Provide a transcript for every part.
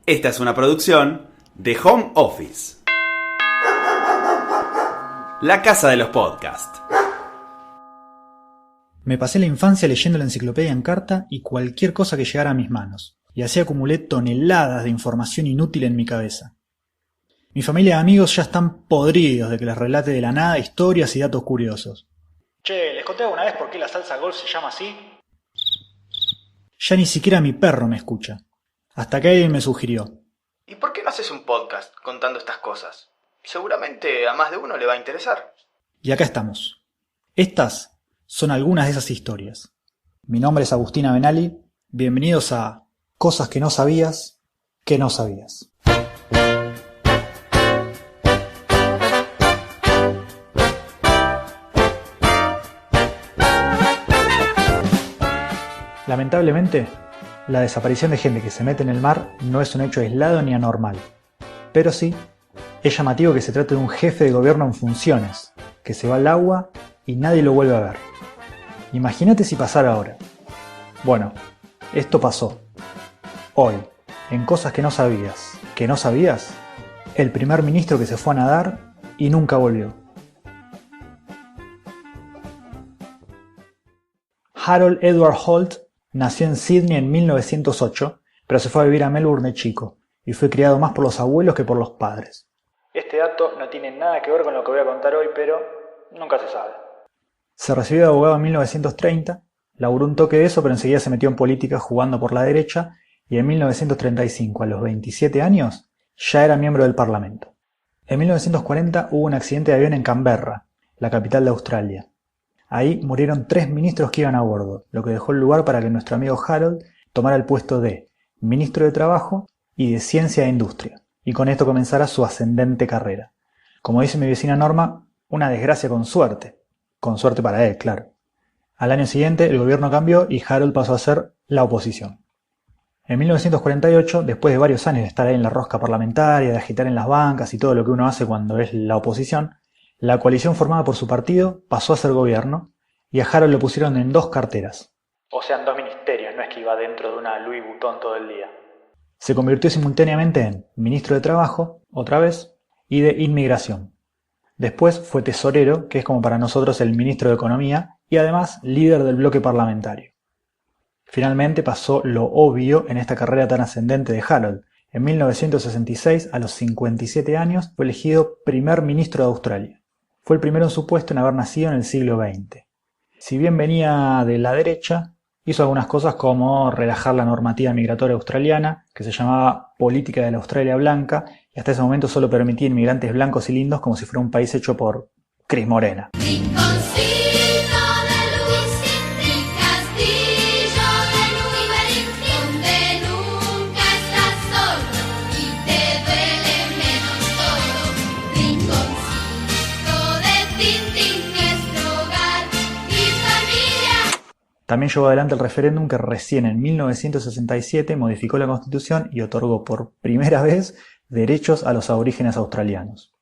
Esta es una producción de Home Office, la casa de los podcasts. Me pasé la infancia leyendo la enciclopedia en carta y cualquier cosa que llegara a mis manos, y así acumulé toneladas de información inútil en mi cabeza. Mi familia de amigos ya están podridos de que les relate de la nada historias y datos curiosos. Che, ¿les conté alguna vez por qué la salsa golf se llama así? Ya ni siquiera mi perro me escucha. Hasta que alguien me sugirió: ¿y por qué no haces un podcast contando estas cosas? Seguramente a más de uno le va a interesar. Y acá estamos. Estas son algunas de esas historias. Mi nombre es Agustina Benali. Bienvenidos a Cosas que no sabías, que no sabías. Lamentablemente, la desaparición de gente que se mete en el mar no es un hecho aislado ni anormal. Pero sí, es llamativo que se trate de un jefe de gobierno en funciones, que se va al agua y nadie lo vuelve a ver. Imagínate si pasara ahora. Bueno, esto pasó. Hoy, en Cosas que no sabías, el primer ministro que se fue a nadar y nunca volvió. Harold Edward Holt nació en Sydney en 1908, pero se fue a vivir a Melbourne de chico, y fue criado más por los abuelos que por los padres. Este dato no tiene nada que ver con lo que voy a contar hoy, pero nunca se sabe. Se recibió de abogado en 1930, laburó un toque de eso, pero enseguida se metió en política jugando por la derecha, y en 1935, a los 27 años, ya era miembro del Parlamento. En 1940 hubo un accidente de avión en Canberra, la capital de Australia. Ahí murieron 3 ministros que iban a bordo, lo que dejó el lugar para que nuestro amigo Harold tomara el puesto de ministro de Trabajo y de Ciencia e Industria, y con esto comenzara su ascendente carrera. Como dice mi vecina Norma, una desgracia con suerte. Con suerte para él, claro. Al año siguiente el gobierno cambió y Harold pasó a ser la oposición. En 1948, después de varios años de estar ahí en la rosca parlamentaria, de agitar en las bancas y todo lo que uno hace cuando es la oposición, la coalición formada por su partido pasó a ser gobierno y a Harold lo pusieron en 2 carteras. O sea, en 2 ministerios, no es que iba dentro de una Louis Vuitton todo el día. Se convirtió simultáneamente en ministro de Trabajo, otra vez, y de Inmigración. Después fue tesorero, que es como para nosotros el ministro de Economía, y además líder del bloque parlamentario. Finalmente pasó lo obvio en esta carrera tan ascendente de Harold. En 1966, a los 57 años, fue elegido primer ministro de Australia. Fue el primero en su puesto en haber nacido en el siglo XX. Si bien venía de la derecha, hizo algunas cosas como relajar la normativa migratoria australiana, que se llamaba Política de la Australia Blanca, y hasta ese momento solo permitía inmigrantes blancos y lindos como si fuera un país hecho por Cris Morena. También llevó adelante el referéndum que recién en 1967 modificó la Constitución y otorgó por primera vez derechos a los aborígenes australianos.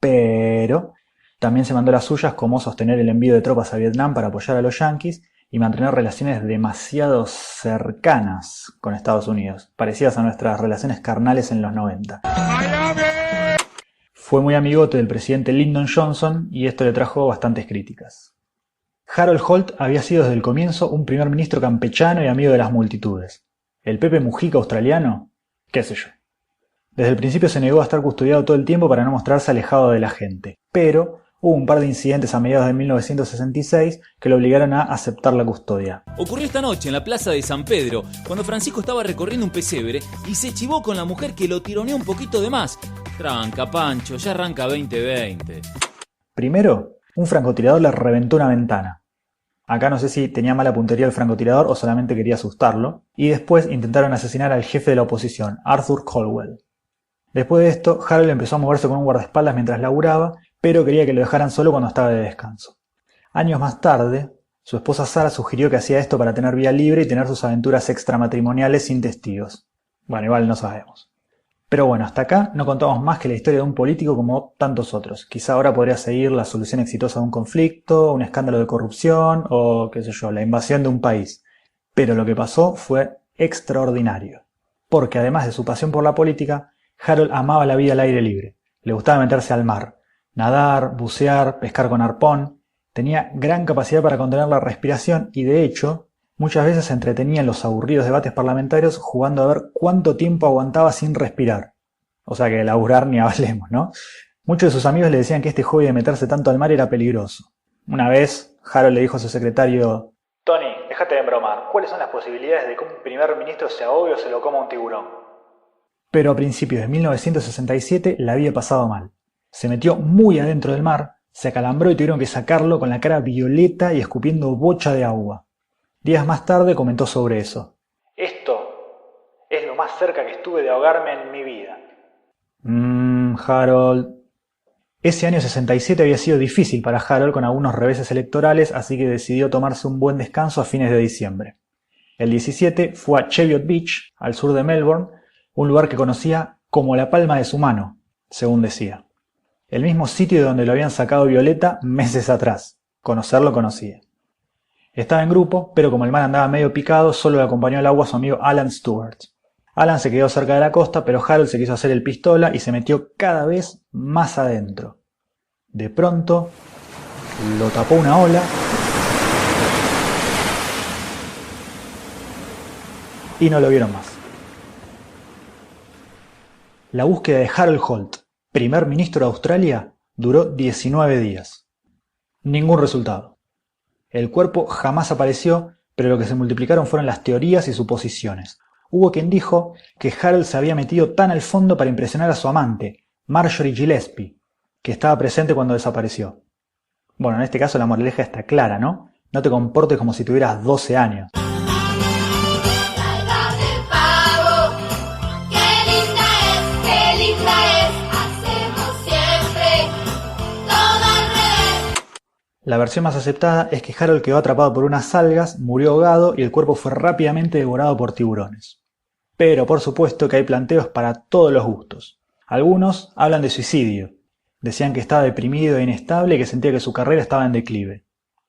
Pero también se mandó las suyas como sostener el envío de tropas a Vietnam para apoyar a los yanquis y mantener relaciones demasiado cercanas con Estados Unidos, parecidas a nuestras relaciones carnales en los 90. Fue muy amigote del presidente Lyndon Johnson y esto le trajo bastantes críticas. Harold Holt había sido desde el comienzo un primer ministro campechano y amigo de las multitudes. ¿El Pepe Mujica australiano? ¿Qué sé yo? Desde el principio se negó a estar custodiado todo el tiempo para no mostrarse alejado de la gente, pero hubo un par de incidentes a mediados de 1966 que lo obligaron a aceptar la custodia. Ocurrió esta noche en la plaza de San Pedro, cuando Francisco estaba recorriendo un pesebre y se chivó con la mujer que lo tironeó un poquito de más. Tranca, Pancho, ya arranca 2020. Primero, un francotirador le reventó una ventana. Acá no sé si tenía mala puntería el francotirador o solamente quería asustarlo. Y después intentaron asesinar al jefe de la oposición, Arthur Calwell. Después de esto, Harold empezó a moverse con un guardaespaldas mientras laburaba, pero quería que lo dejaran solo cuando estaba de descanso. Años más tarde, su esposa Sara sugirió que hacía esto para tener vía libre y tener sus aventuras extramatrimoniales sin testigos. Bueno, igual no sabemos. Pero bueno, hasta acá no contamos más que la historia de un político como tantos otros. Quizá ahora podría seguir la solución exitosa de un conflicto, un escándalo de corrupción o, qué sé yo, la invasión de un país. Pero lo que pasó fue extraordinario. porque además de su pasión por la política, Harold amaba la vida al aire libre. Le gustaba meterse al mar, nadar, bucear, pescar con arpón. Tenía gran capacidad para contener la respiración y, de hecho, muchas veces se entretenía en los aburridos debates parlamentarios jugando a ver cuánto tiempo aguantaba sin respirar. O sea que de laburar ni hablemos, ¿no? Muchos de sus amigos le decían que este hobby de meterse tanto al mar era peligroso. Una vez, Harold le dijo a su secretario: Tony, déjate de bromar. ¿Cuáles son las posibilidades de que un primer ministro se ahogue o se lo coma un tiburón? Pero a principios de 1967 la había pasado mal. Se metió muy adentro del mar, se acalambró y tuvieron que sacarlo con la cara violeta y escupiendo bocha de agua. Días más tarde comentó sobre eso. Esto es lo más cerca que estuve de ahogarme en mi vida. Harold. Ese año 67 había sido difícil para Harold con algunos reveses electorales, así que decidió tomarse un buen descanso a fines de diciembre. El 17 fue a Cheviot Beach, al sur de Melbourne, un lugar que conocía como la palma de su mano, según decía. El mismo sitio de donde lo habían sacado Violeta meses atrás. Conocerlo conocía. Estaba en grupo, pero como el mar andaba medio picado, solo le acompañó al agua su amigo Alan Stewart. Alan se quedó cerca de la costa, pero Harold se quiso hacer el pistola y se metió cada vez más adentro. De pronto, lo tapó una ola y no lo vieron más. La búsqueda de Harold Holt, primer ministro de Australia, duró 19 días. Ningún resultado. El cuerpo jamás apareció, pero lo que se multiplicaron fueron las teorías y suposiciones. Hubo quien dijo que Harold se había metido tan al fondo para impresionar a su amante, Marjorie Gillespie, que estaba presente cuando desapareció. Bueno, en este caso la moraleja está clara, ¿no? No te comportes como si tuvieras 12 años. La versión más aceptada es que Harold quedó atrapado por unas algas, murió ahogado y el cuerpo fue rápidamente devorado por tiburones. Pero por supuesto que hay planteos para todos los gustos. Algunos hablan de suicidio. Decían que estaba deprimido e inestable y que sentía que su carrera estaba en declive.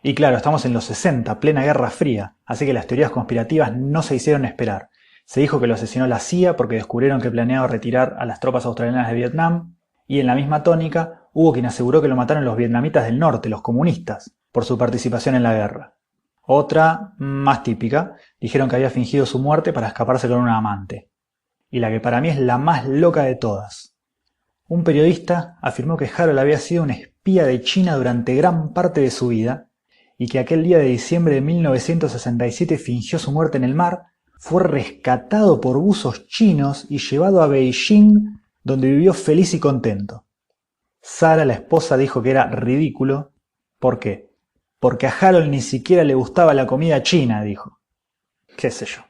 Y claro, estamos en los 60, plena Guerra Fría, así que las teorías conspirativas no se hicieron esperar. Se dijo que lo asesinó la CIA porque descubrieron que planeaba retirar a las tropas australianas de Vietnam, y en la misma tónica hubo quien aseguró que lo mataron los vietnamitas del norte, los comunistas, por su participación en la guerra. Otra, más típica, dijeron que había fingido su muerte para escaparse con una amante. Y la que para mí es la más loca de todas. Un periodista afirmó que Harold había sido un espía de China durante gran parte de su vida y que aquel día de diciembre de 1967 fingió su muerte en el mar, fue rescatado por buzos chinos y llevado a Beijing, donde vivió feliz y contento. Sarah, la esposa, dijo que era ridículo. ¿Por qué? Porque a Harold ni siquiera le gustaba la comida china, dijo. Qué sé yo.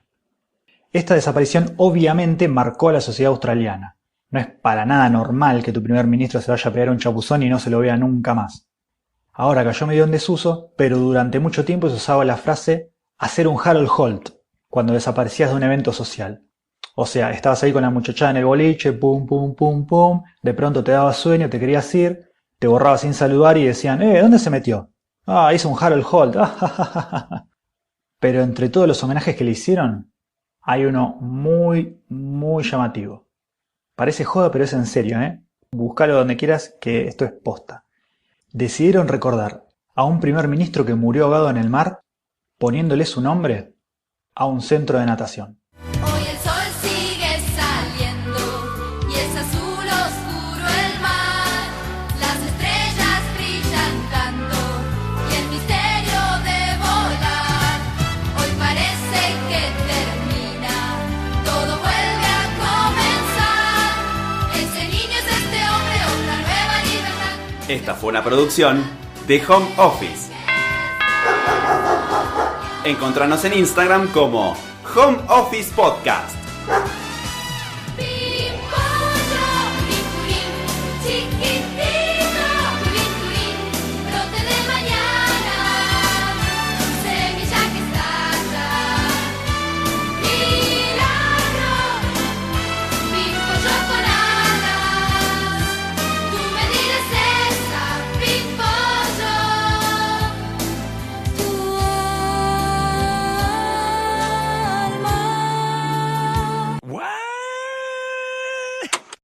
Esta desaparición obviamente marcó a la sociedad australiana. No es para nada normal que tu primer ministro se vaya a pegar un chapuzón y no se lo vea nunca más. Ahora cayó medio en desuso, pero durante mucho tiempo se usaba la frase hacer un Harold Holt cuando desaparecías de un evento social. O sea, estabas ahí con la muchachada en el boliche, pum, pum, pum, pum, de pronto te daba sueño, te querías ir, te borrabas sin saludar y decían, ¿dónde se metió? Ah, hizo un Harold Holt. Pero entre todos los homenajes que le hicieron, hay uno muy, muy llamativo. Parece joda, pero es en serio, ¿eh? Búscalo donde quieras, que esto es posta. Decidieron recordar a un primer ministro que murió ahogado en el mar, poniéndole su nombre a un centro de natación. Hoy el sol sigue saliendo y es azul oscuro el mar. Las estrellas brillan tanto y el misterio de volar. Hoy parece que termina, todo vuelve a comenzar. Ese niño es este hombre, otra nueva libertad. Esta fue una producción de Home Office. Encontranos en Instagram como Home Office Podcast.